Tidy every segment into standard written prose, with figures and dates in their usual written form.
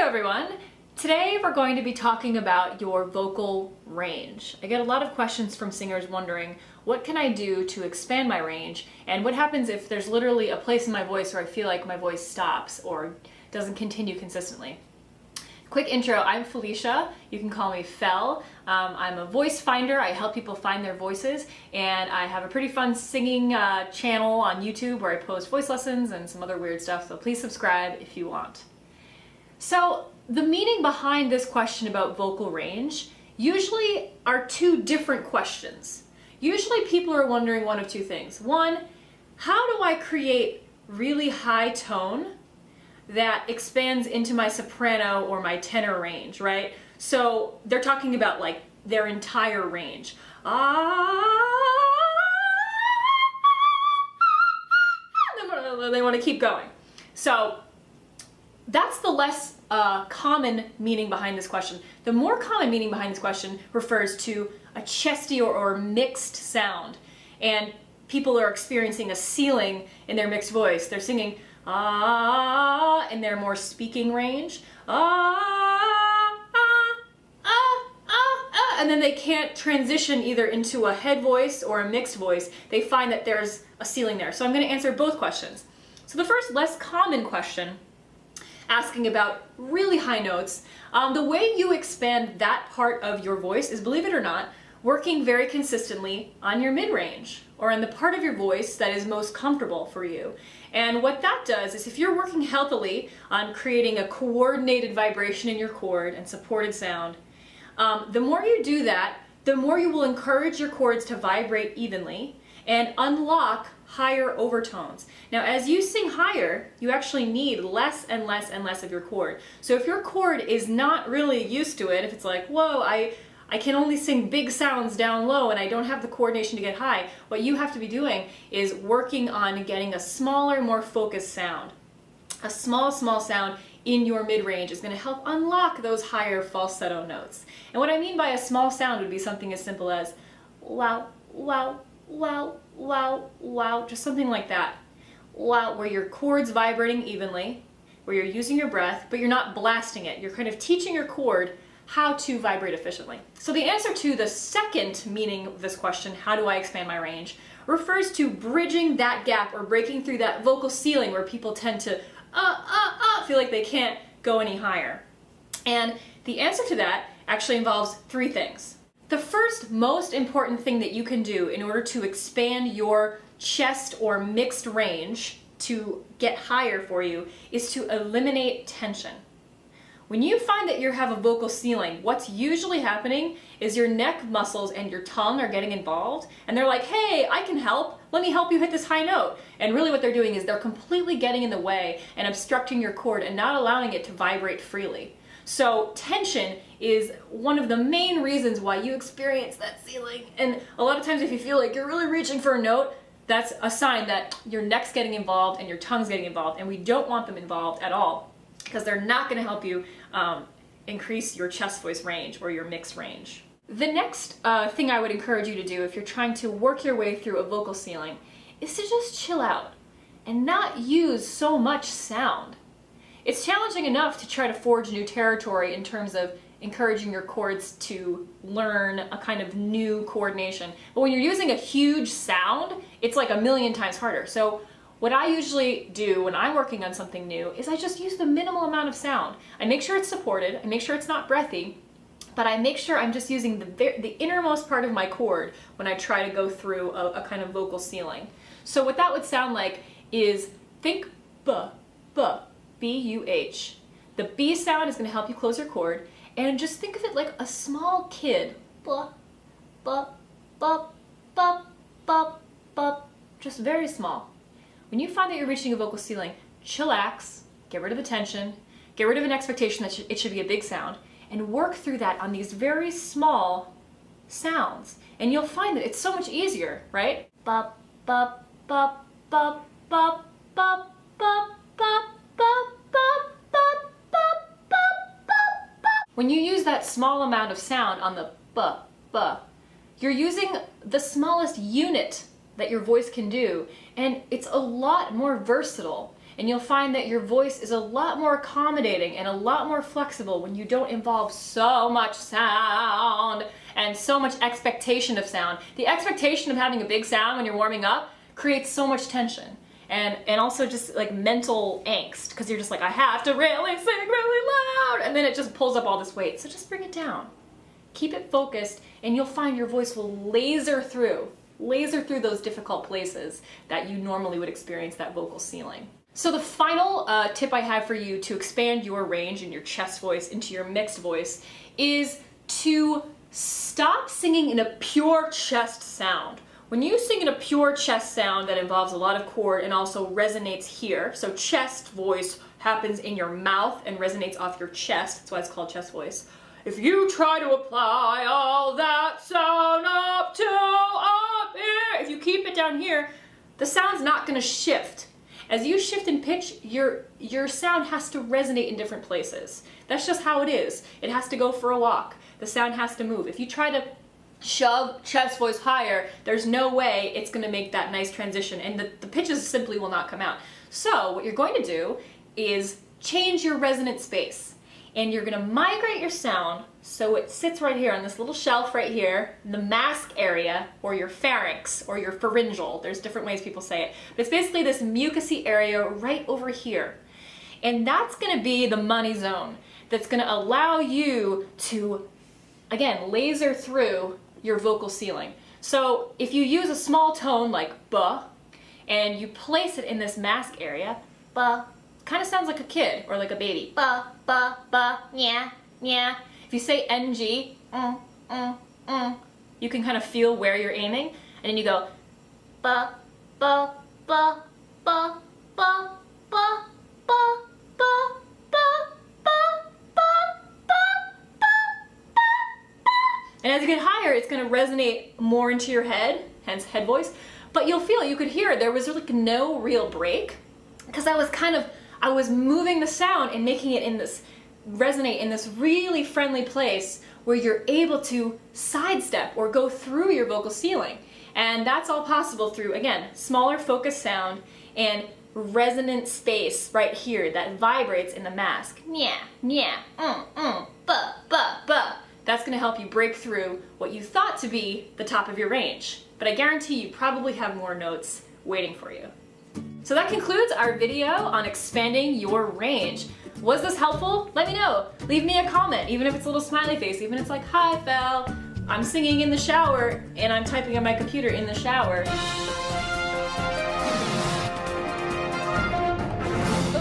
everyone! Today we're going to be talking about your vocal range. I get a lot of questions from singers wondering, what can I do to expand my range? And what happens if there's literally a place in my voice where I feel like my voice stops or doesn't continue consistently? Quick intro, I'm Felicia. You can call me Fel. I'm a voice finder. I help people find their voices, and I have a pretty fun singing channel on YouTube where I post voice lessons and some other weird stuff, so please subscribe if you want. So the meaning behind this question about vocal range usually are two different questions. Usually people are wondering one of two things. One, how do I create really high tone that expands into my soprano or my tenor range, right? So they're talking about like their entire range. They want to keep going. So that's the less common meaning behind this question. The more common meaning behind this question refers to a chesty or mixed sound. And people are experiencing a ceiling in their mixed voice. They're singing in their more speaking range. And then they can't transition either into a head voice or a mixed voice. They find that there's a ceiling there. So I'm going to answer both questions. So the first, less common question, asking about really high notes. The way you expand that part of your voice is, believe it or not, working very consistently on your mid-range, or on the part of your voice that is most comfortable for you. And what that does is, if you're working healthily on creating a coordinated vibration in your chord and supported sound, the more you do that, the more you will encourage your chords to vibrate evenly and unlock higher overtones. Now, as you sing higher, you actually need less and less and less of your chord. So if your chord is not really used to it, if it's like, whoa, I can only sing big sounds down low and I don't have the coordination to get high, what you have to be doing is working on getting a smaller, more focused sound. A small sound in your mid-range is going to help unlock those higher falsetto notes. And what I mean by a small sound would be something as simple as wow, wow, wow, wow, wow, just something like that. Wow, where your chord's vibrating evenly, where you're using your breath, but you're not blasting it. You're kind of teaching your chord how to vibrate efficiently. So the answer to the second meaning of this question, how do I expand my range, refers to bridging that gap or breaking through that vocal ceiling where people tend to feel like they can't go any higher. And the answer to that actually involves three things. The first most important thing that you can do in order to expand your chest or mixed range to get higher for you is to eliminate tension. When you find that you have a vocal ceiling, what's usually happening is your neck muscles and your tongue are getting involved, and they're like, hey, I can help. Let me help you hit this high note. And really what they're doing is they're completely getting in the way and obstructing your chord and not allowing it to vibrate freely. So tension is one of the main reasons why you experience that ceiling. And a lot of times if you feel like you're really reaching for a note, that's a sign that your neck's getting involved and your tongue's getting involved, and we don't want them involved at all, because they're not going to help you increase your chest voice range or your mixed range. The next thing I would encourage you to do if you're trying to work your way through a vocal ceiling is to just chill out and not use so much sound. It's challenging enough to try to forge new territory in terms of encouraging your chords to learn a kind of new coordination. But when you're using a huge sound, it's like a million times harder. So what I usually do when I'm working on something new is I just use the minimal amount of sound. I make sure it's supported, I make sure it's not breathy, but I make sure I'm just using the innermost part of my chord when I try to go through a kind of vocal ceiling. So what that would sound like is, think B-U-H. The B sound is going to help you close your chord, and just think of it like a small kid. Just very small. When you find that you're reaching a vocal ceiling, chillax, get rid of the tension, get rid of an expectation that it should be a big sound, and work through that on these very small sounds. And you'll find that it's so much easier, right? When you use that small amount of sound on the you're using the smallest unit that your voice can do, and it's a lot more versatile. And you'll find that your voice is a lot more accommodating and a lot more flexible when you don't involve so much sound and so much expectation of sound. The expectation of having a big sound when you're warming up creates so much tension. And also just like mental angst, because you're just like, I have to really sing really loud, and then it just pulls up all this weight. So just bring it down. Keep it focused, and you'll find your voice will laser through those difficult places that you normally would experience that vocal ceiling. So the final tip I have for you to expand your range in your chest voice into your mixed voice is to stop singing in a pure chest sound. When you sing in a pure chest sound that involves a lot of chord and also resonates here, so chest voice happens in your mouth and resonates off your chest, that's why it's called chest voice. If you try to apply all that sound up here, if you keep it down here, the sound's not going to shift. As you shift in pitch, your sound has to resonate in different places. That's just how it is. It has to go for a walk. The sound has to move. If you try to shove chest voice higher, there's no way it's going to make that nice transition, and the pitches simply will not come out. So what you're going to do is change your resonant space, and you're going to migrate your sound so it sits right here on this little shelf right here, in the mask area, or your pharynx, or your pharyngeal. There's different ways people say it, but it's basically this mucousy area right over here. And that's going to be the money zone that's going to allow you to, again, laser through your vocal ceiling. So if you use a small tone like ba, and you place it in this mask area, ba, kind of sounds like a kid or like a baby. Ba, ba, ba, yeah, yeah. If you say ng, you can kind of feel where you're aiming, and then you go ba, ba, ba, ba, ba, ba, ba, ba, and as you get higher, it's going to resonate more into your head, hence head voice. But you'll feel, you could hear there was like no real break, because I was moving the sound and making it resonate in this really friendly place where you're able to sidestep or go through your vocal ceiling. And that's all possible through, again, smaller focused sound and resonant space right here that vibrates in the mask. Nya, nya, ba, ba, ba. That's going to help you break through what you thought to be the top of your range. But I guarantee you probably have more notes waiting for you. So that concludes our video on expanding your range. Was this helpful? Let me know. Leave me a comment, even if it's a little smiley face, even if it's like, hi, Fel. I'm singing in the shower and I'm typing on my computer in the shower.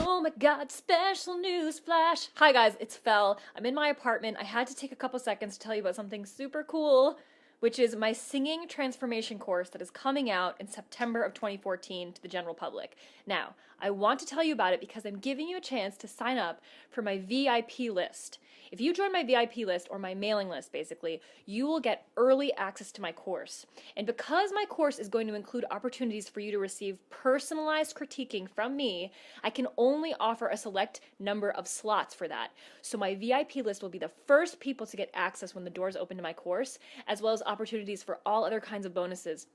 Oh my God, special news flash. Hi guys, it's Fel. I'm in my apartment. I had to take a couple seconds to tell you about something super cool, which is my singing transformation course that is coming out in September of 2014 to the general public. Now, I want to tell you about it because I'm giving you a chance to sign up for my VIP list. If you join my VIP list, or my mailing list basically, you will get early access to my course. And because my course is going to include opportunities for you to receive personalized critiquing from me, I can only offer a select number of slots for that. So my VIP list will be the first people to get access when the doors open to my course, as well as opportunities for all other kinds of bonuses,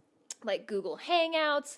like Google Hangouts,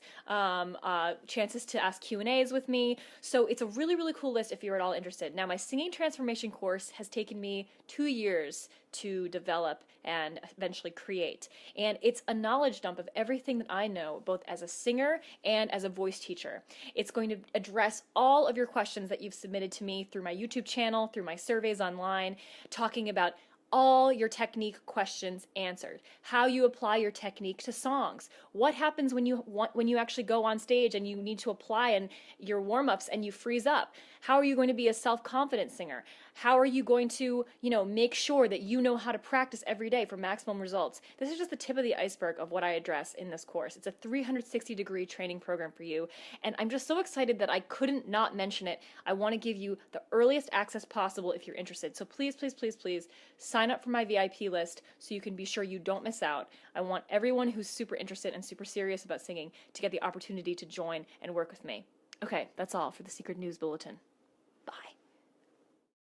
chances to ask Q&As with me. So it's a really, really cool list if you're at all interested. Now, my singing transformation course has taken me 2 years to develop and eventually create. And it's a knowledge dump of everything that I know, both as a singer and as a voice teacher. It's going to address all of your questions that you've submitted to me through my YouTube channel, through my surveys online, talking about all your technique questions answered, how you apply your technique to songs, what happens when you actually go on stage and you need to apply and your warm-ups and you freeze up, how are you going to be a self-confident singer, how are you going to, make sure that you know how to practice every day for maximum results. This is just the tip of the iceberg of what I address in this course. It's a 360-degree training program for you, and I'm just so excited that I couldn't not mention it. I want to give you the earliest access possible if you're interested. So please, please, please, please sign up for my VIP list so you can be sure you don't miss out. I want everyone who's super interested and super serious about singing to get the opportunity to join and work with me. Okay, that's all for the Secret News Bulletin.